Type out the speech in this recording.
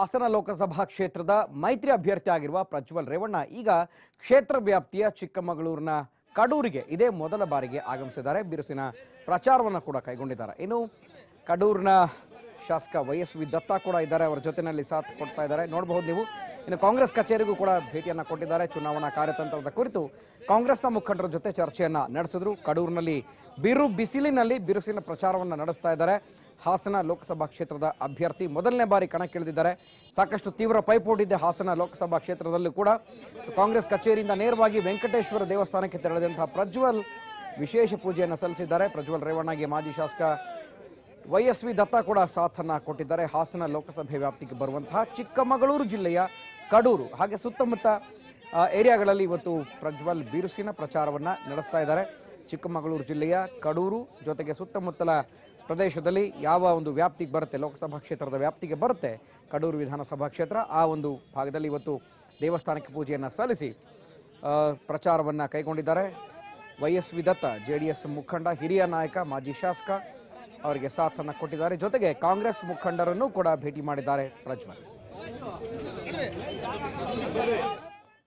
ಹಾಸನ ಲೋಕಸಭಾ ಕ್ಷೇತ್ರದ ಮೈತ್ರಿ ಅಭ್ಯರ್ಥಿ ಆಗಿರುವ ಪ್ರಜ್ವಲ್ ರೇವಣ್ಣ ಈಗ ಕ್ಷೇತ್ರ ವ್ಯಾಪ್ತಿಯ ಚಿಕ್ಕಮಗಳೂರಿನ ಕಡೂರಿಗೆ ಇದೇ ಮೊದಲ ಬಾರಿಗೆ ಆಗಮಿಸಿದ್ದಾರೆ. ಬಿರುಸಿನ ಪ್ರಚಾರವನ್ನು ಕೂಡ ಕೈಗೊಂಡಿದ್ದಾರೆ. ಇನ್ನು ಕಡೂರಿನ ಶಾಸಕ ವೈಎಸ್ವಿ ದತ್ತಾ ಕೂಡ ಇದ್ದಾರೆ, ಅವರ ಜೊತೆಯಲ್ಲಿ ಸಾಥ್ ಕೊಡ್ತಾ ಇದ್ದಾರೆ, ನೋಡಬಹುದು ನೀವು. ಇನ್ನು ಕಾಂಗ್ರೆಸ್ ಕಚೇರಿಗೂ ಕೂಡ ಭೇಟಿಯನ್ನು ಕೊಟ್ಟಿದ್ದಾರೆ. ಚುನಾವಣಾ ಕಾರ್ಯತಂತ್ರದ ಕುರಿತು ಕಾಂಗ್ರೆಸ್ನ ಮುಖಂಡರ ಜೊತೆ ಚರ್ಚೆಯನ್ನು ನಡೆಸಿದ್ರು. ಕಡೂರಿನಲ್ಲಿ ಬಿಸಿಲಿನಲ್ಲಿ ಬಿರುಸಿನ ಪ್ರಚಾರವನ್ನು ನಡೆಸ್ತಾ ಇದ್ದಾರೆ. ಹಾಸನ ಲೋಕಸಭಾ ಕ್ಷೇತ್ರದ ಅಭ್ಯರ್ಥಿ ಮೊದಲನೇ ಬಾರಿ ಕಣಕ್ಕಿಳಿದಿದ್ದಾರೆ. ಸಾಕಷ್ಟು ತೀವ್ರ ಪೈಪೋಟಿ ಇದೆ ಹಾಸನ ಲೋಕಸಭಾ ಕ್ಷೇತ್ರದಲ್ಲೂ ಕೂಡ. ಕಾಂಗ್ರೆಸ್ ಕಚೇರಿಯಿಂದ ನೇರವಾಗಿ ವೆಂಕಟೇಶ್ವರ ದೇವಸ್ಥಾನಕ್ಕೆ ತೆರಳಿದಂತಹ ಪ್ರಜ್ವಲ್ ವಿಶೇಷ ಪೂಜೆಯನ್ನು ಸಲ್ಲಿಸಿದ್ದಾರೆ. ಪ್ರಜ್ವಲ್ ರೇವಣ್ಣಗೆ ಮಾಜಿ ಶಾಸಕ ವೈಎಸ್ವಿ ದತ್ತಾ ಕೂಡ ಸಾಥನ್ನು ಕೊಟ್ಟಿದ್ದಾರೆ. ಹಾಸನ ಲೋಕಸಭೆ ವ್ಯಾಪ್ತಿಗೆ ಬರುವಂತಹ ಚಿಕ್ಕಮಗಳೂರು ಜಿಲ್ಲೆಯ ಕಡೂರು ಹಾಗೆ ಸುತ್ತಮುತ್ತ ಏರಿಯಾಗಳಲ್ಲಿ ಇವತ್ತು ಪ್ರಜ್ವಲ್ ಬಿರುಸಿನ ಪ್ರಚಾರವನ್ನು ನಡೆಸ್ತಾ ಇದ್ದಾರೆ. ಚಿಕ್ಕಮಗಳೂರು ಜಿಲ್ಲೆಯ ಕಡೂರು ಜೊತೆಗೆ ಸುತ್ತಮುತ್ತಲ ಪ್ರದೇಶದಲ್ಲಿ ಯಾವ ಒಂದು ವ್ಯಾಪ್ತಿಗೆ ಬರುತ್ತೆ, ಲೋಕಸಭಾ ಕ್ಷೇತ್ರದ ವ್ಯಾಪ್ತಿಗೆ ಬರುತ್ತೆ ಕಡೂರು ವಿಧಾನಸಭಾ ಕ್ಷೇತ್ರ, ಆ ಒಂದು ಭಾಗದಲ್ಲಿ ಇವತ್ತು ದೇವಸ್ಥಾನಕ್ಕೆ ಪೂಜೆಯನ್ನು ಸಲ್ಲಿಸಿ ಪ್ರಚಾರವನ್ನು ಕೈಗೊಂಡಿದ್ದಾರೆ. ವೈಎಸ್ವಿ ದತ್ತ JDS ಮುಖಂಡ, ಹಿರಿಯ ನಾಯಕ, ಮಾಜಿ ಶಾಸಕ, ಅವರಿಗೆ ಸಾಥನ್ನು ಕೊಟ್ಟಿದ್ದಾರೆ. ಜೊತೆಗೆ ಕಾಂಗ್ರೆಸ್ ಮುಖಂಡರನ್ನು ಕೂಡ ಭೇಟಿ ಮಾಡಿದ್ದಾರೆ ಪ್ರಜ್ವಲ್.